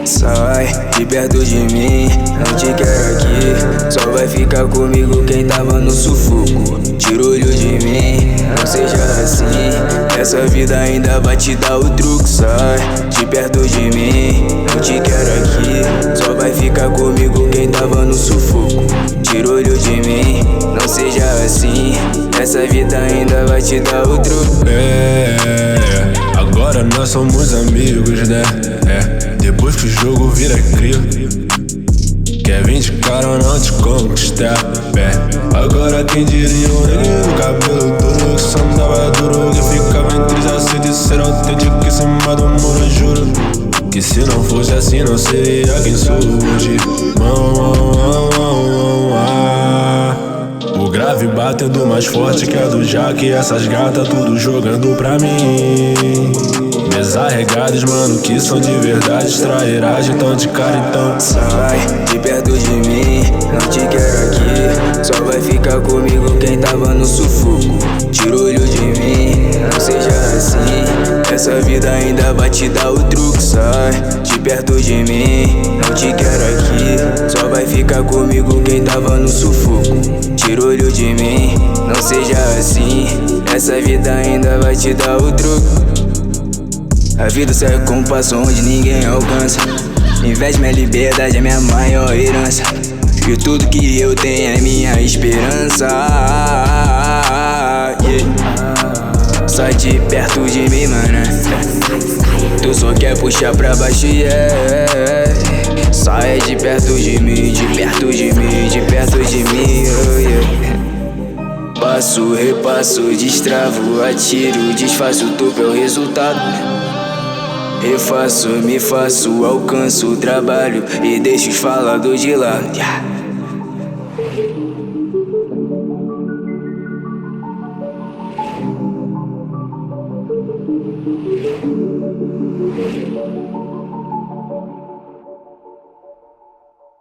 Sai de perto de mim, não te quero aqui. Só vai ficar comigo quem tava no sufoco. Tira o olho de mim, não seja assim. Essa vida ainda vai te dar o truque. Sai de perto de mim, não te quero aqui. Só vai ficar comigo quem tava no sufoco. Tira o olho de mim, não seja assim. Essa vida ainda vai te dar o truque. Agora nós somos amigos, né? Depois que o jogo vira crio, quer vir de cara ou não te conquistar, Agora quem diria um neguinho do cabelo duro, que só me dava duro, que ficava entre assim de ser autêntico em cima do muro. Juro que se não fosse assim não seria quem sou hoje. O grave batendo mais forte que a do Jack, e essas gatas tudo jogando pra mim. Mesa regadas, mano, que são de verdade. Trairagem, tão de cara, então sai de perto de mim, não te quero aqui. Só vai ficar comigo quem tava no sufoco. Tira o olho de mim, não seja assim. Essa vida ainda vai te dar o truque. Sai de perto de mim, não te quero aqui. Só vai ficar comigo quem tava no sufoco. Tira o olho de mim, não seja assim. Essa vida ainda vai te dar o truque. A vida segue com um passo onde ninguém alcança. Investe minha liberdade, é minha maior herança. E tudo que eu tenho é minha esperança. Sai de perto de mim, mano. Tu só quer puxar pra baixo, Sai de perto de mim, de perto de mim, de perto de mim, Passo, repasso, destravo, atiro, desfaço, topo é o resultado. Refaço, me faço, alcanço o trabalho e deixo os faladores de lado.